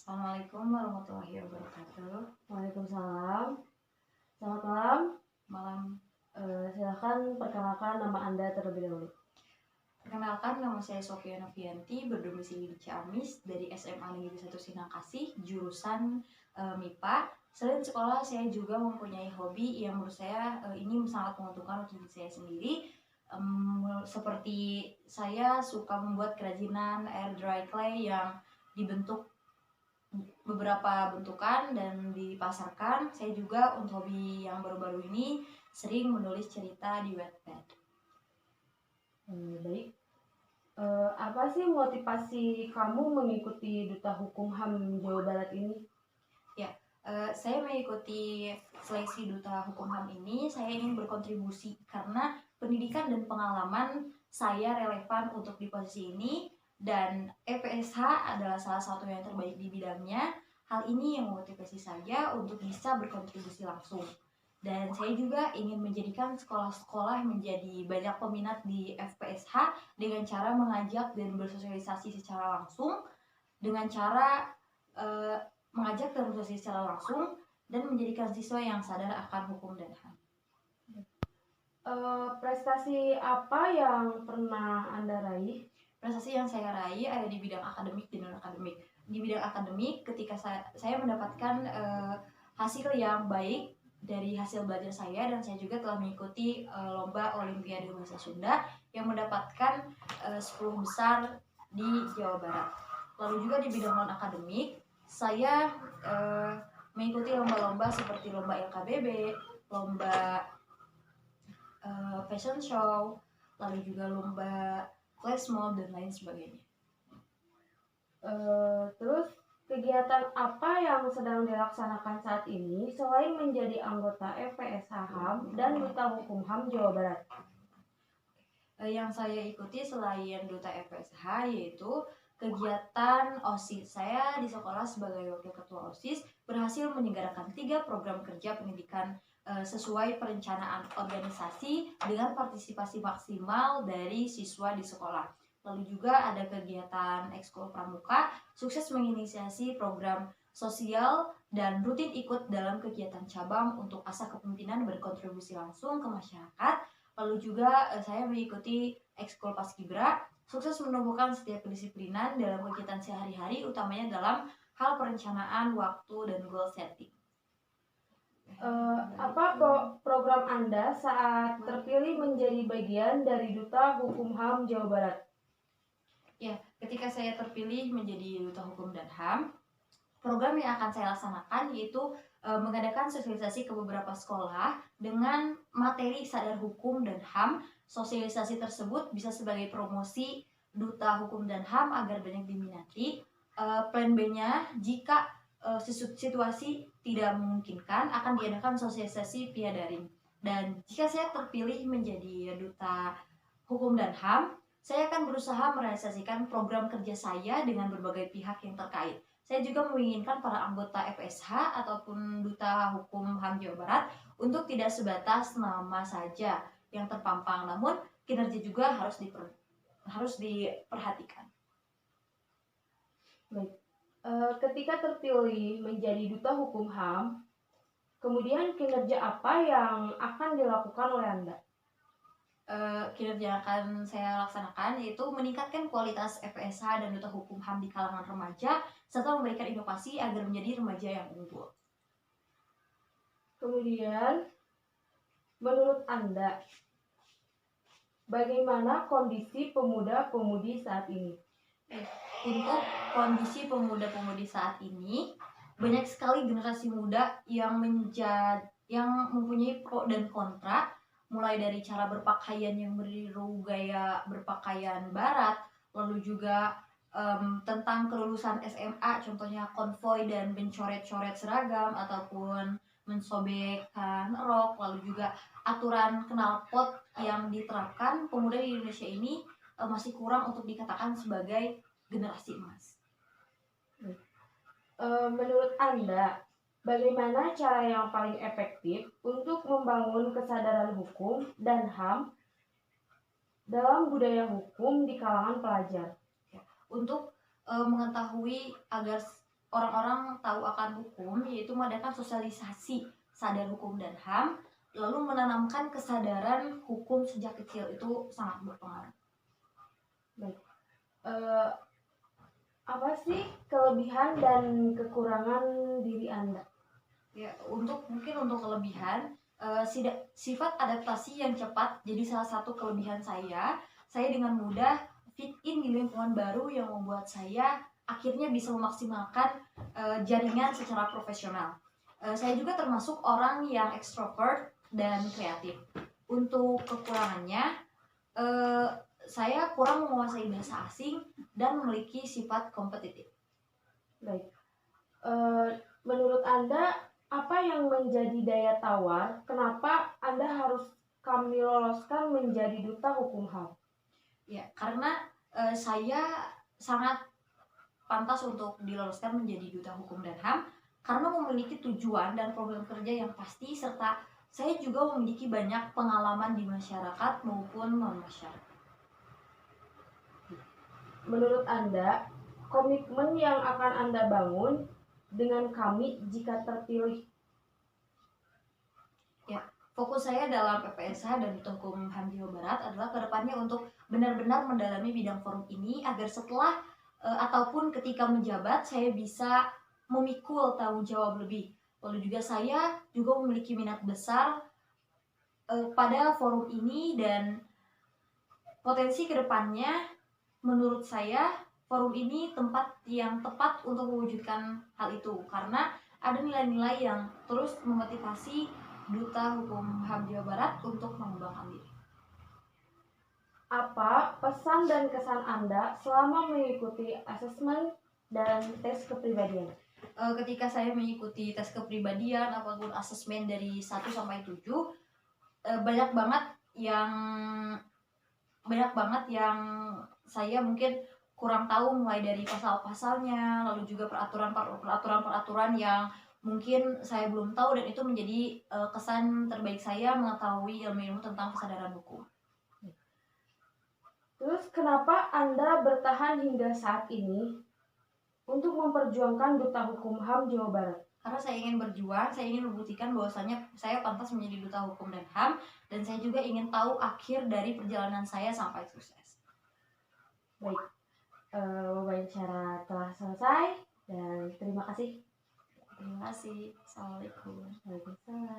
Assalamualaikum warahmatullahi wabarakatuh. Waalaikumsalam. Selamat malam. Malam. Silakan perkenalkan nama Anda terlebih dahulu. Perkenalkan, nama saya Sofia Novianti, berdomisili di Ciamis, dari SMA Negeri 1 Sinangkasih, jurusan MIPA. Selain sekolah, saya juga mempunyai hobi yang menurut saya ini sangat menguntungkan untuk diri saya sendiri. Seperti saya suka membuat kerajinan air dry clay yang dibentuk beberapa bentukan dan dipasarkan. Saya juga untuk hobi yang baru-baru ini sering menulis cerita di Wattpad. Baik. Apa sih motivasi kamu mengikuti Duta Hukum HAM Jawa Barat ini? Saya mengikuti seleksi Duta Hukum HAM ini, saya ingin berkontribusi karena pendidikan dan pengalaman saya relevan untuk di posisi ini, dan EPSH adalah salah satu yang terbaik di bidangnya. Hal ini yang memotivasi saya untuk bisa berkontribusi langsung. Dan saya juga ingin menjadikan sekolah-sekolah menjadi banyak peminat di FPSH dengan cara mengajak dan bersosialisasi secara langsung, dengan cara mengajak dan bersosialisasi secara langsung, dan menjadikan siswa yang sadar akan hukum dan HAM. Prestasi apa yang pernah Anda raih? Prestasi yang saya raih ada di bidang akademik dan non-akademik. Di bidang akademik, ketika saya mendapatkan hasil yang baik dari hasil belajar saya, dan saya juga telah mengikuti lomba Olimpiade Bahasa Sunda yang mendapatkan 10 besar di Jawa Barat. Lalu juga di bidang non-akademik, saya mengikuti lomba-lomba seperti lomba LKBB, lomba fashion show, lalu juga lomba flash mob dan lain sebagainya. Terus kegiatan apa yang sedang dilaksanakan saat ini selain menjadi anggota FPSH HAM dan Duta Hukum HAM Jawa Barat? Yang saya ikuti selain Duta FPSH yaitu kegiatan OSIS. Saya di sekolah sebagai wakil ketua OSIS berhasil menyelenggarakan 3 program kerja pendidikan sesuai perencanaan organisasi dengan partisipasi maksimal dari siswa di sekolah. Lalu juga ada kegiatan ekskul pramuka, sukses menginisiasi program sosial dan rutin ikut dalam kegiatan cabang untuk asa kepemimpinan berkontribusi langsung ke masyarakat. Lalu juga saya mengikuti ekskul paskibra, sukses menumbuhkan setiap kedisiplinan dalam kegiatan sehari-hari, utamanya dalam hal perencanaan waktu dan goal setting. Apa program Anda saat terpilih menjadi bagian dari Duta Hukum HAM Jawa Barat? Ya, ketika saya terpilih menjadi Duta Hukum dan HAM, program yang akan saya laksanakan yaitu mengadakan sosialisasi ke beberapa sekolah dengan materi sadar hukum dan HAM. Sosialisasi tersebut bisa sebagai promosi Duta Hukum dan HAM agar banyak diminati. Plan B-nya, jika situasi tidak memungkinkan, akan diadakan sosialisasi via daring. Dan jika saya terpilih menjadi Duta Hukum dan HAM, saya akan berusaha merealisasikan program kerja saya dengan berbagai pihak yang terkait. Saya juga menginginkan para anggota FPSH ataupun Duta Hukum HAM Jawa Barat untuk tidak sebatas nama saja yang terpampang, namun kinerja juga harus diperhatikan. Baik. Ketika terpilih menjadi Duta Hukum HAM, kemudian kinerja apa yang akan dilakukan oleh Anda? Kinerja yang akan saya laksanakan yaitu meningkatkan kualitas FPSH dan Duta Hukum HAM di kalangan remaja, serta memberikan inovasi agar menjadi remaja yang unggul. Kemudian, menurut Anda, bagaimana kondisi pemuda-pemudi saat ini? Untuk kondisi pemuda-pemudi saat ini, banyak sekali generasi muda yang mempunyai pro dan kontra, mulai dari cara berpakaian yang meniru gaya berpakaian barat, lalu juga tentang kelulusan SMA, contohnya konvoy dan mencoret-coret seragam ataupun mensobekkan rok, lalu juga aturan knalpot yang diterapkan. Pemuda di Indonesia ini masih kurang untuk dikatakan sebagai generasi emas. Menurut Anda, bagaimana cara yang paling efektif untuk membangun kesadaran hukum dan HAM dalam budaya hukum di kalangan pelajar? Untuk mengetahui agar orang-orang tahu akan hukum, yaitu mengadakan sosialisasi sadar hukum dan HAM, lalu menanamkan kesadaran hukum sejak kecil itu sangat berpengaruh. Eh, apa sih kelebihan dan kekurangan diri Anda? Ya, mungkin untuk kelebihan, sifat adaptasi yang cepat jadi salah satu kelebihan saya. Saya dengan mudah fit in di lingkungan baru yang membuat saya akhirnya bisa memaksimalkan jaringan secara profesional. Saya juga termasuk orang yang ekstrovert dan kreatif. Untuk kekurangannya, saya kurang menguasai bahasa asing dan memiliki sifat kompetitif. Baik. Menurut Anda, apa yang menjadi daya tawar? Kenapa Anda harus kami loloskan menjadi duta hukum HAM? Ya, karena saya sangat pantas untuk diloloskan menjadi duta hukum dan HAM karena memiliki tujuan dan program kerja yang pasti, serta saya juga memiliki banyak pengalaman di masyarakat maupun non-masyarakat. Menurut Anda, komitmen yang akan Anda bangun dengan kami jika terpilih? Ya, fokus saya dalam PPSH dan Duta Hukum HAM Jawa Barat adalah kedepannya untuk benar-benar mendalami bidang forum ini agar setelah ataupun ketika menjabat saya bisa memikul tanggung jawab lebih. Lalu juga saya juga memiliki minat besar pada forum ini, dan potensi kedepannya menurut saya forum ini tempat yang tepat untuk mewujudkan hal itu karena ada nilai-nilai yang terus memotivasi Duta Hukum HAM Jawa Barat untuk mengembangkan diri. Apa pesan dan kesan Anda selama mengikuti asesmen dan tes kepribadian? Ketika saya mengikuti tes kepribadian ataupun asesmen dari 1 sampai 7, banyak banget yang saya mungkin kurang tahu, mulai dari pasal-pasalnya, lalu juga peraturan yang mungkin saya belum tahu, dan itu menjadi kesan terbaik saya mengetahui ilmu-ilmu tentang kesadaran hukum. Terus kenapa Anda bertahan hingga saat ini untuk memperjuangkan Duta Hukum HAM Jawa Barat? Karena saya ingin berjuang, saya ingin membuktikan bahwasannya saya pantas menjadi Duta Hukum dan HAM, dan saya juga ingin tahu akhir dari perjalanan saya sampai sukses. Baik, wawancara telah selesai dan terima kasih. Terima kasih. Assalamualaikum. Waalaikumsalam.